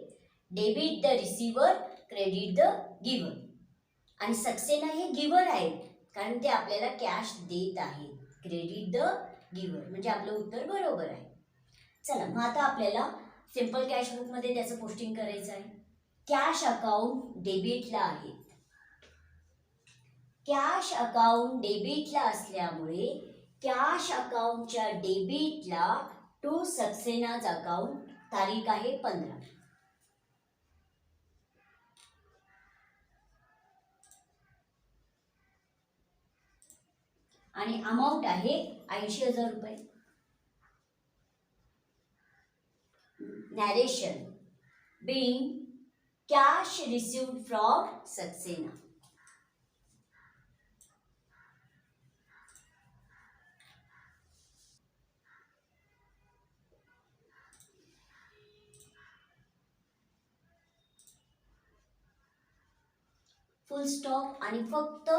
debit the receiver, credit the giver. आणि सक्सेना हे गिव्हर आहेत कारण ते आपल्याला कॅश देत आहेत. क्रेडिट द गिव्हर म्हणजे आपलं उत्तर बरोबर आहे. चला मग आता आपल्याला सिम्पल कॅश बुकमध्ये त्याचं पोस्टिंग करायचं आहे. कॅश अकाउंट डेबिटला आहेत. कॅश अकाउंट डेबिटला असल्यामुळे कॅश अकाउंटच्या डेबिटला टू सक्सेनाज अकाउंट, तारीख आहे 15. आणि अमाऊंट आहे 80,000 रुपये. Narration being cash received from Saxena. Full stop आणि फक्त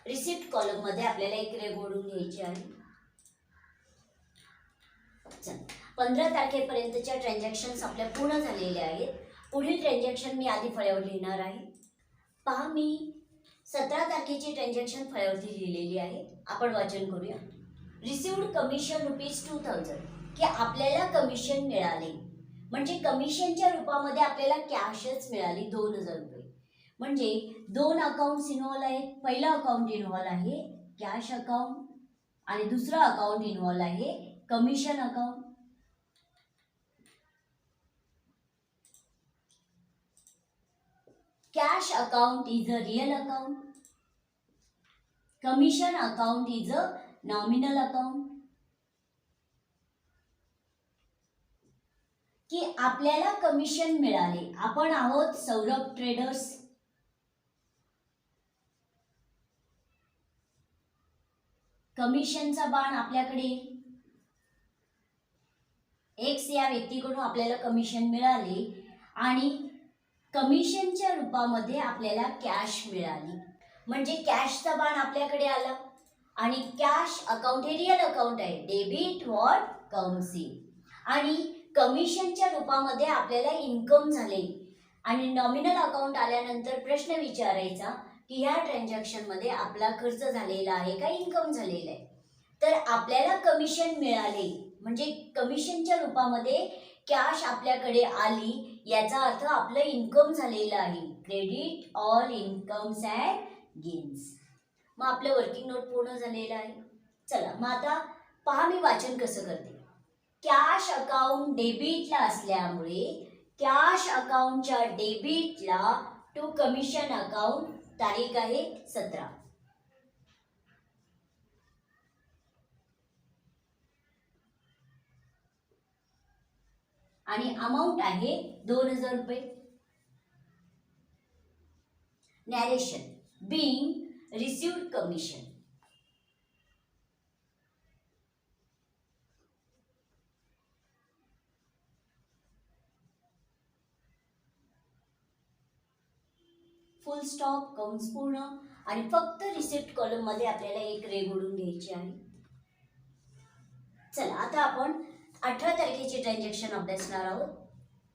रिसिप्ट कॉलम मध्ये आपल्याला एक रेघ ओढून घ्यायची आहे. 15 तारखेपर्यंतच्या ट्रान्झॅक्शन्स आपल्या पूर्ण झालेल्या आहेत. पुढील ट्रान्झॅक्शन मी आधी फळ्यावर लिहिणार आहे. पहा मी 17 तारखेची ट्रान्झॅक्शन फळ्यावरती लिहिलेली आहे. आपण वाचन करूया. रिसिव्ड कमिशन ₹2000 की आपल्याला कमिशन मिळाले, म्हणजे कमिशनच्या रूपामध्ये आपल्याला कॅशच मिळाली 2000 रुपये. म्हणजे दोन अकाउंट्स इन्व्हॉल्व आहेत. पहिलं अकाउंट इन्व्हॉल्व आहे कॅश अकाउंट आणि दुसरं अकाउंट इन्व्हॉल्व आहे commission account. Cash account is a real account, commission account is a nominal account. की आपल्याला कमिशन मिळाले. आपण आहोत सौरभ ट्रेडर्स. कमिशनचा बाण आपल्याकडे एक्स या व्यक्तीकडून आपल्याला कमिशन मिळाले आणि कमिशनच्या रूपामध्ये आपल्याला कॅश मिळाली. म्हणजे कॅशचा बाण आपल्याकडे आला आणि कॅश अकाउंट हे रियल अकाउंट आहे. Debit what comes in. आणि कमिशनच्या रूपामध्ये आपल्याला इन्कम झाले आणि नॉमिनल अकाउंट आल्यानंतर प्रश्न विचारायचा की ह्या ट्रान्झॅक्शनमध्ये आपला खर्च झालेला आहे का इन्कम झालेला आहे. तर आपल्याला कमिशन मिळाले म्हणजे कमिशनच्या रूपामध्ये कॅश आपल्याकडे आली, याचा अर्थ आपलं इन्कम झालेलं आहे. Credit all incomes and gains. मग आपलं वर्किंग नोट पूर्ण झालेलं आहे. चला मग आता पहा मी वाचन कसं करते. कॅश अकाउंट डेबिटला असल्यामुळे कॅश अकाउंटच्या डेबिटला टू कमिशन अकाउंट, तारीख आहे 17. आणि अमाऊंट आहे 2000 रुपये. Narration being received commission. फुल स्टॉप, कंस पूर्ण आणि फक्त रिसिप्ट कॉलम मध्ये आपल्याला एक रेघ ओढून घ्यायची आहे. चला आता आपण 18 तारखेचे ट्रान्झॅक्शन अभ्यासणार आहोत.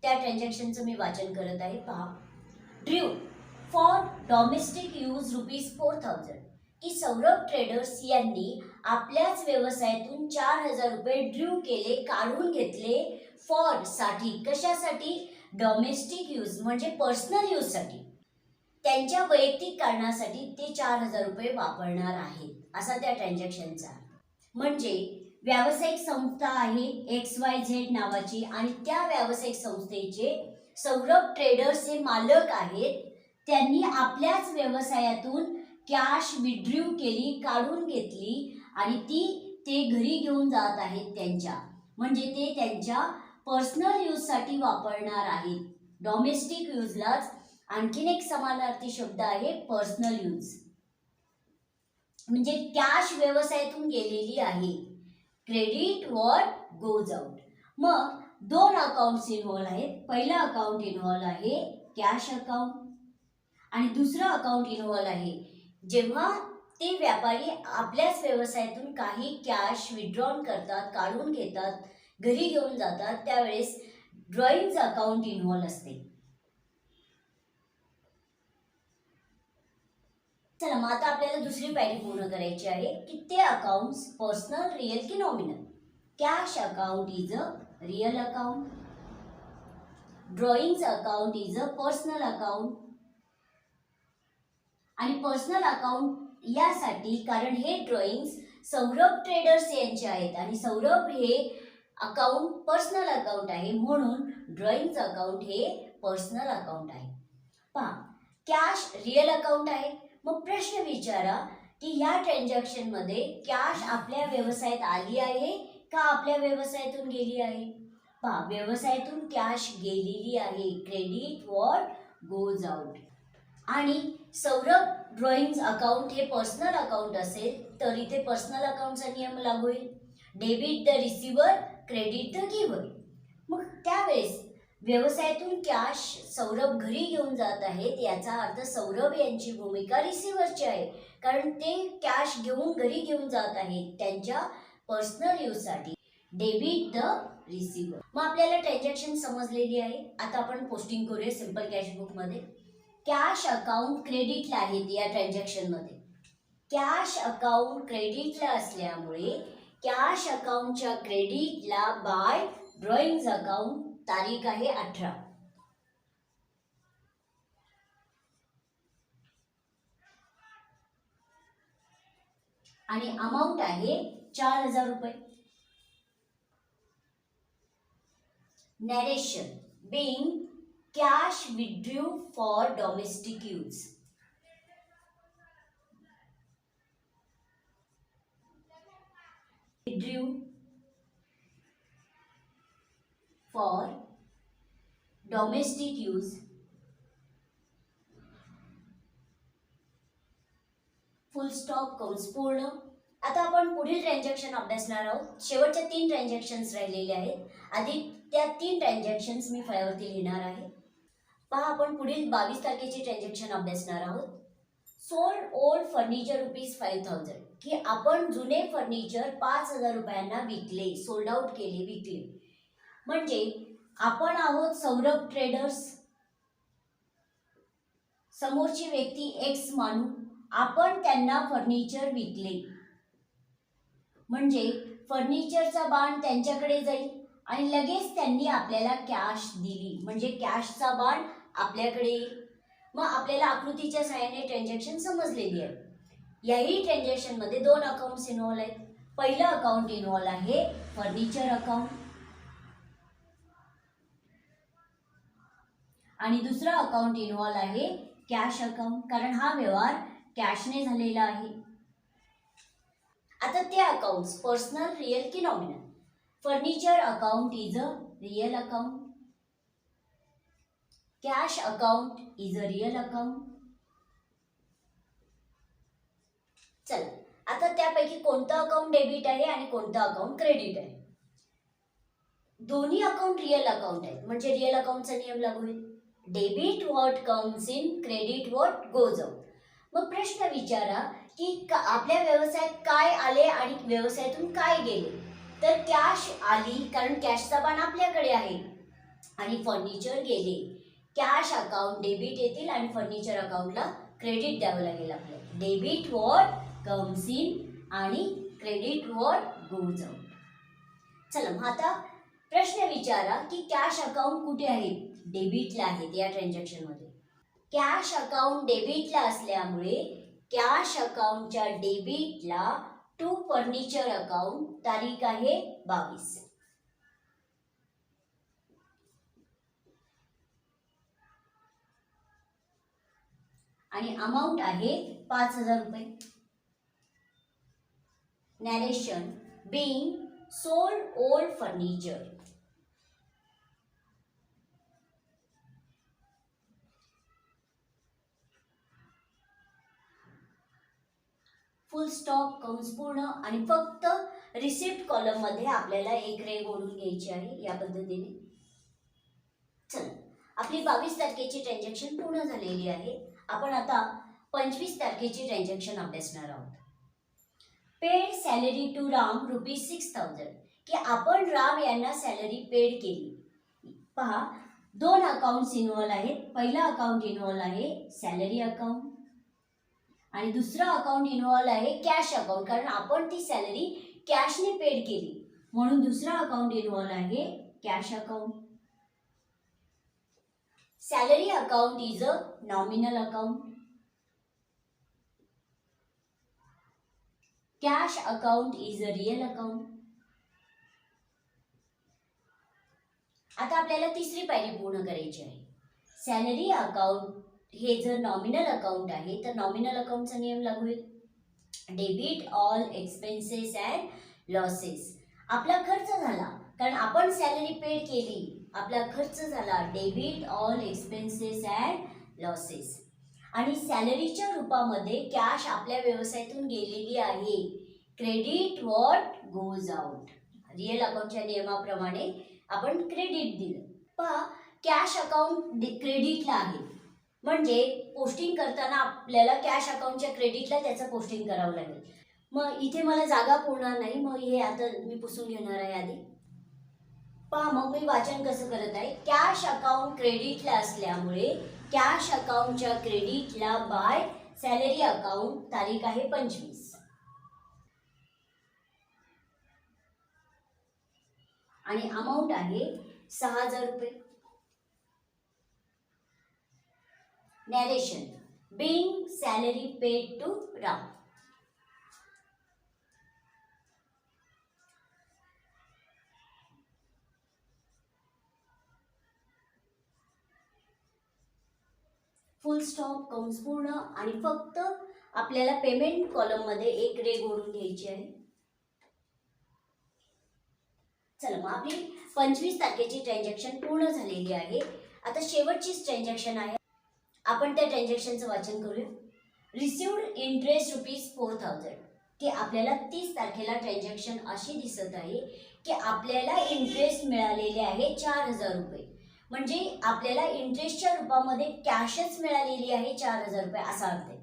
त्या ट्रान्झॅक्शनचं मी वाचन करत आहे. पहा. ड्रू फॉर डोमेस्टिक यूज ₹4000 की सौरभ ट्रेडर्स यांनी आपल्याच व्यवसायातून 4000 रुपये ड्रू केले, काढून घेतले. फॉर साठी, कशासाठी? डोमेस्टिक यूज म्हणजे पर्सनल यूज साठी, त्यांच्या वैयक्तिक कारणासाठी ते 4000 रुपये वापरणार आहेत, असा त्या ट्रान्झॅक्शनचा. म्हणजे व्यावसायिक संस्था आहे XYZ नावाची आणि त्या व्यावसायिक संस्थेचे सौरभ ट्रेडर्स हे मालक आहेत. त्यांनी आपल्याच व्यवसायातून कॅश विड्रू केली, काढून घेतली आणि ते घरी घेऊन जात आहेत त्यांच्या, म्हणजे ते त्यांच्या पर्सनल यूजसाठी वापरणार आहेत. डोमेस्टिक यूजलाच आणखीन एक समानार्थी शब्द आहे पर्सनल यूज, म्हणजे कॅश व्यवसायातून गेलेली आहे. Credit what goes out. मग दोन अकाउंट्स इन्व्हॉल्व आहेत. पहिलं अकाउंट इन्व्हॉल्व आहे कॅश अकाउंट आणि दुसरं अकाउंट इन्व्हॉल्व आहे जेव्हा ते व्यापारी आपल्याच व्यवसायातून काही कॅश विड्रॉन करतात, काढून घेतात, घरी घेऊन जातात, त्यावेळेस ड्रॉइंग अकाउंट इन्व्हॉल्व असते. चला मग आता आपल्याला दुसरी पायरी पूर्ण करायची आहे की ते अकाउंट्स पर्सनल, रिअल की nominal. Cash account is a real account, drawings account is a personal account. आणि पर्सनल अकाउंट यासाठी कारण हे ड्रॉइंग्स सौरभ ट्रेडर्स यांचे आहेत आणि सौरभ हे अकाउंट पर्सनल अकाउंट आहे, म्हणून ड्रॉइंग्स अकाउंट हे पर्सनल अकाउंट आहे. पहा, कॅश रिअल अकाउंट आहे. मग प्रश्न विचारा की ह्या ट्रान्झॅक्शन मध्ये कॅश आपल्या व्यवसायात आली आहे का आपल्या व्यवसायातून गेली आहे. पहा, व्यवसायातून कॅश गेलेली आहे. Credit what goes out. आणि सौरभ ड्रॉइंग्स अकाउंट हे पर्सनल अकाउंट असेल तर इथे पर्सनल अकाउंटचा नियम लागू होईल. Debit the receiver, credit the giver. मग त्यावेळेस व्यवसायातून कॅश सौरभ घरी घेऊन जात आहेत, याचा अर्थ सौरभ यांची भूमिका रिसिव्हरची आहे, कारण ते कॅश घरी घेऊन जात आहेत त्यांच्या पर्सनल यूजसाठी. Debit the receiver. मग आपल्याला ट्रान्झॅक्शन समजलेली आहे. आता आपण पोस्टिंग करूया सिंपल कॅशबुक मध्ये. कॅश अकाउंट क्रेडिटला आहेत या ट्रान्झॅक्शन मध्ये. कॅश अकाउंट क्रेडिटला असल्यामुळे कॅश अकाउंटच्या क्रेडिटला बाय ड्रॉइंग्स अकाउंट. तारीख आहे 18. आणि अमाऊंट आहे 4000 रुपये. Narration being cash withdrew for domestic use. Withdrew for domestic use. Full stop कंस पूर्ण. आता आपण पुढील ट्रान्झॅक्शन अभ्यासणार आहोत. शेवटच्या 3 ट्रान्झॅक्शन्स राहिलेले आहेत. आधी त्या 3 ट्रान्झॅक्शन्स मी फळ्यावरती लिहिणार आहे. पहा, आपण पुढील 22 तारखेची ट्रान्झॅक्शन अभ्यासणार आहोत. सोल्ड ओल्ड फर्निचर ₹5000, की आपण जुने फर्निचर 5000 रुपयांना विकले, सोल्ड आउट केले, विकले. म्हणजे आपण आहोत सौरभ ट्रेडर्स, समोरची व्यक्ती एक्स मानू, आपण त्यांना फर्निचर विकले. म्हणजे फर्निचरचा बाण त्यांच्याकडे जाईल आणि लगेच त्यांनी आपल्याला कॅश दिली, म्हणजे कॅशचा बाण आपल्याकडे येईल. मग आपल्याला आकृतीच्या सहाय्याने ट्रान्झॅक्शन समजलेली आहे. याही ट्रान्झॅक्शन मध्ये 2 अकाउंट्स इन्व्हॉल्व आहेत. पहिलं अकाउंट इन्व्हॉल्व आहे फर्निचर अकाउंट आणि दुसरं अकाउंट इन्व्हॉल्व आहे कॅश अकाउंट, कारण हा व्यवहार कॅशने झालेला आहे. आता ते अकाउंट्स पर्सनल, रिअल की nominal. Furniture account is a real account, cash account is a real account. चला, आता त्यापैकी कोणतं अकाउंट डेबिट आहे आणि कोणतं अकाउंट क्रेडिट आहे. दोन्ही अकाउंट रिअल अकाउंट आहेत, म्हणजे रिअल अकाउंटचा नियम लागू होईल. Debit what comes in, credit what goes out. मग प्रश्न विचारा की आपल्या व्यवसायात काय आले आणि व्यवसायातून काय गेले. तर कॅश आली, कारण कॅशचा बाण आपल्याकडे आहे, आणि फर्निचर गेले. कॅश अकाउंट डेबिट येतील आणि फर्निचर अकाउंटला क्रेडिट द्यावं लागेल आपल्याला. डेबिट व्हॉट कम्स इन आणि क्रेडिट व्हॉट गोज आउट. चला मग आता प्रश्न विचारा की कॅश अकाउंट कुठे आहे. डेबिटला आहेत या ट्रान्झॅक्शन मध्ये. कॅश अकाउंट डेबिटला असल्यामुळे कॅश अकाउंटच्या डेबिटला टू फर्निचर अकाउंट, तारीख आहे 22. आणि अमाऊंट आहे 5000 रुपये. Narration being sold old furniture. फुल स्टॉप कंस पूर्ण आणि फक्त रिसिप्ट कॉलम मध्ये आपल्याला एक रेघ ओढून घ्यायची आहे या पद्धतीने. चला, आपली 22 तारखेची ट्रान्झॅक्शन पूर्ण झालेली आहे. आपण आता 25 तारखेची ट्रान्झॅक्शन अभ्यासणार आहोत. पेड सॅलरी टू राम ₹6000, की आपण राम यांना सॅलरी पेड केली. पहा, 2 अकाउंट्स इन्व्हॉल्व आहेत. पहिला अकाउंट इन्व्हॉल्व आहे सॅलरी अकाउंट आणि दुसरं अकाउंट इन्व्हॉल्व आहे कॅश अकाउंट, कारण आपण ती सॅलरी कॅशने पेड केली म्हणून दुसरं अकाउंट इन्व्हॉल्व आहे cash account. Salary account is a nominal account. Cash account is a real account. आता आपल्याला तिसरी पायरी पूर्ण करायची आहे. सॅलरी अकाउंट हे जर नॉमिनल अकाउंट आहे तर नॉमिनल अकाउंटचा नियम लागू होईल. Debit all expenses and losses. आपला खर्च झाला कारण आपण सॅलरी पेड केली, आपला खर्च झाला. Debit all expenses and losses. आणि सॅलरीच्या रूपामध्ये कॅश आपल्या व्यवसायातून गेलेली आहे. Credit what goes out. Real अकाउंटच्या नियमाप्रमाणे आपण क्रेडिट दिलं. पहा कॅश अकाउंट क्रेडिटला आहे म्हणजे पोस्टिंग करताना आपल्याला कॅश अकाउंटच्या क्रेडिटला त्याचं पोस्टिंग करावं लागेल. मग इथे मला जागा पुरणार नाही, मग हे आता मी पुसून घेणार आहे आधी. पहा मग मी वाचन कसं करत आहे. कॅश अकाउंट क्रेडिटला असल्यामुळे कॅश अकाउंटच्या क्रेडिटला बाय सॅलरी अकाउंट तारीख आहे 25 आणि अमाऊंट आहे 6000 रुपये. Narration. being salary paid to Ram. Full stop कंस पूर्ण आणि फक्त आपल्याला पेमेंट कॉलम मध्ये एक रेघ ओढून घ्यायची आहे. चला मग आपली 25 तारखेची ट्रान्झॅक्शन पूर्ण झालेली आहे. आता शेवटचीच ट्रान्झॅक्शन आहे, आपण त्या ट्रान्झॅक्शनचं वाचन करूया. Received interest ₹4000. की आपल्याला 30 तारखेला ट्रान्झॅक्शन अशी दिसत आहे की आपल्याला इंटरेस्ट मिळालेले आहे 4000 रुपये. म्हणजे आपल्याला इंटरेस्टच्या रूपामध्ये कॅशच मिळालेली आहे 4000 रुपये असा अर्थ आहे.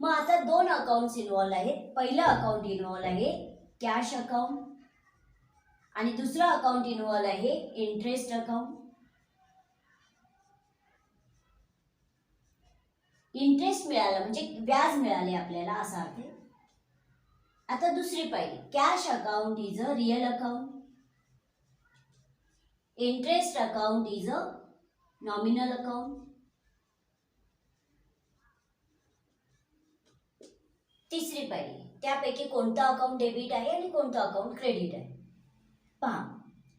मग आता दोन अकाउंट्स इन्व्हॉल्व आहेत. पहिलं अकाउंट इन्व्हॉल्व आहे कॅश अकाउंट आणि दुसरं अकाउंट इन्व्हॉल्व आहे इंटरेस्ट अकाउंट. इंटरेस्ट मिळाला म्हणजे व्याज मिळाले आपल्याला असा अर्थ आहे. आता दुसरी पायरी. Cash account is a real account. Interest account is a nominal account. तिसरी पायरी. त्यापैकी कोणतं अकाउंट डेबिट आहे आणि कोणतं अकाउंट क्रेडिट आहे. पहा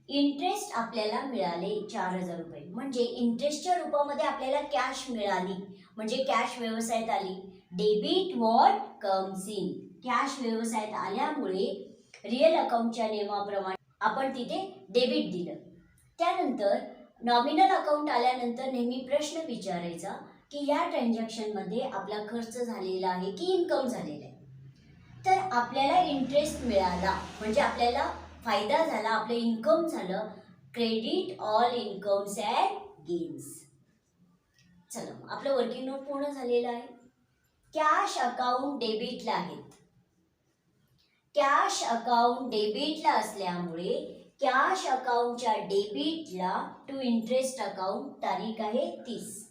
इंटरेस्ट आपल्याला मिळाले 4000 रुपये म्हणजे इंटरेस्टच्या रूपामध्ये आपल्याला कॅश मिळाली म्हणजे कॅश व्यवसायात आली. Debit what comes in. Cash व्यवसायात आल्यामुळे रिअल अकाउंटच्या नियमाप्रमाणे आपण तिथे डेबिट दिलं. त्यानंतर नॉमिनल अकाउंट आल्यानंतर नेहमी प्रश्न विचारायचा की या ट्रान्झॅक्शनमध्ये आपला खर्च झालेला आहे की इन्कम झालेला आहे. तर आपल्याला इंटरेस्ट मिळाला म्हणजे आपल्याला फायदा झाला, आपलं इन्कम झालं. Credit all incomes and gains. चला आपलं वर्किंग नोट पूर्ण झालेलं आहे. कॅश अकाउंट डेबिटला आहेत. कॅश अकाउंट डेबिटला असल्यामुळे कॅश अकाउंटच्या डेबिटला टू इंटरेस्ट अकाउंट तारीख आहे 30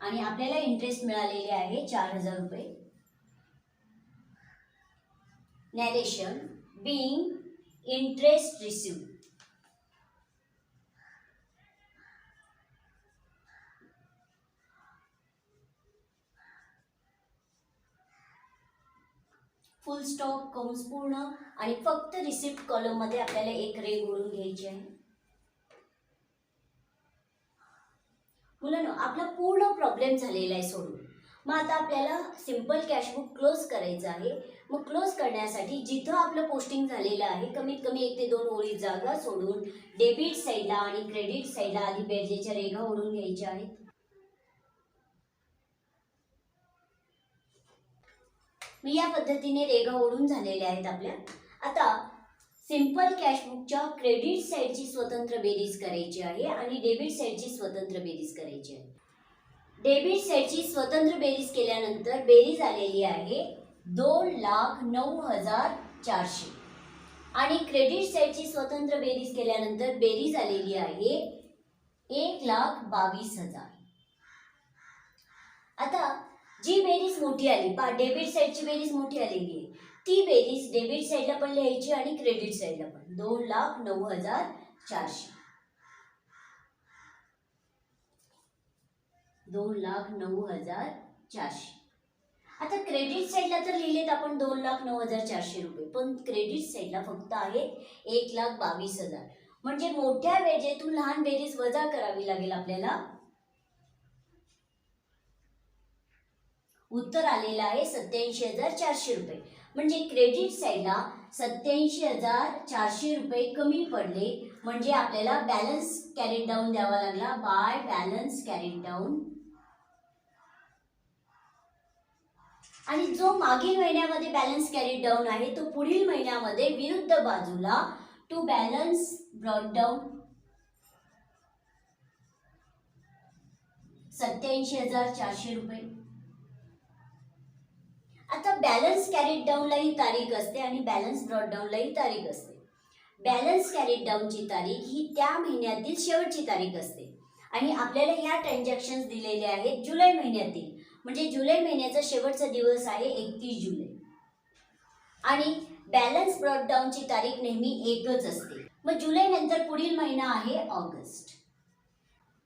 आणि आपल्याला इंटरेस्ट मिळालेले आहे 4000 रुपये. नॅरेशन. Being interest received. फुल स्टॉप कंस पूर्ण आणि फक्त रिसिप्ट कॉलम मध्ये आपल्याला एक रेघ ओढून घ्यायची आहे. मुलांनो आपला पूर्ण प्रॉब्लेम झालेला आहे सोडून. मग आता आपल्याला सिंपल कॅशबुक क्लोज करायचं आहे. मग क्लोज करण्यासाठी जिथं आपलं पोस्टिंग झालेलं आहे कमीत कमी 1 ते 2 ओळी जागा सोडून डेबिट साईडला आणि क्रेडिट साईडला आधी बेरजेच्या रेघा ओढून घ्यायच्या आहेत. मी या पद्धतीने रेघा ओढून झालेल्या आहेत आपल्या. आता सिंपल कॅशबुकच्या क्रेडिट साईडची स्वतंत्र बेरीज करायची आहे आणि डेबिट साईडची स्वतंत्र बेरीज करायची आहे. डेबिट साईडची स्वतंत्र बेरीज केल्यानंतर बेरीज आलेली आहे 2,09,400. आणि क्रेडिट साईडची स्वतंत्र बेरीज केल्यानंतर बेरीज आलेली आहे 1,22,000. आता जी बेरीज मोठी आली पहा, डेबिट साईडची बेरीज मोठी आलेली आहे, ती बेरीज डेबिट साईडला पण लिहायची आणि क्रेडिट साईडला पण. 2,09,400. 2,09,400. आता क्रेडिट साईडला तर लिहिलेत आपण 2,09,400 रुपये, पण क्रेडिट साईडला फक्त आहे 1,22,000. म्हणजे मोठ्या बेरजेतून लहान बेरीज वजा करावी लागेल आपल्याला. उत्तर आलेलं आहे 87,400 रुपये. म्हणजे क्रेडिट साईडला 87,400 रुपये कमी पडले. म्हणजे आपल्याला बॅलन्स कॅरीड डाऊन द्यावा लागला. By balance carried down. आणि जो मागील महिन्यामध्ये बॅलन्स कॅरीड डाऊन आहे तो पुढील महिन्यामध्ये विरुद्ध बाजूला टू बॅलन्स ब्रॉट डाऊन 87,400 रुपये. आता बॅलन्स कॅरीड डाऊनलाही तारीख असते आणि बॅलन्स ब्रॉट डाऊनलाही तारीख असते. बॅलन्स कॅरीड डाऊनची तारीख ही त्या महिन्यातील शेवटची तारीख असते आणि आपल्याला ह्या ट्रान्झॅक्शन्स दिलेले आहेत जुलै महिन्यातील. म्हणजे जुलै महिन्याचा शेवटचा दिवस आहे 31 जुलै आणि बॅलन्स ब्रॉट डाऊनची तारीख नेहमी एकच असते. मग जुलै नंतर पुढील महिना आहे ऑगस्ट.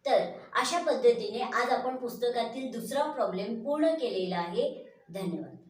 तर अशा पद्धतीने आज आपण पुस्तकातील दुसरा प्रॉब्लेम पूर्ण केलेला आहे. धन्यवाद.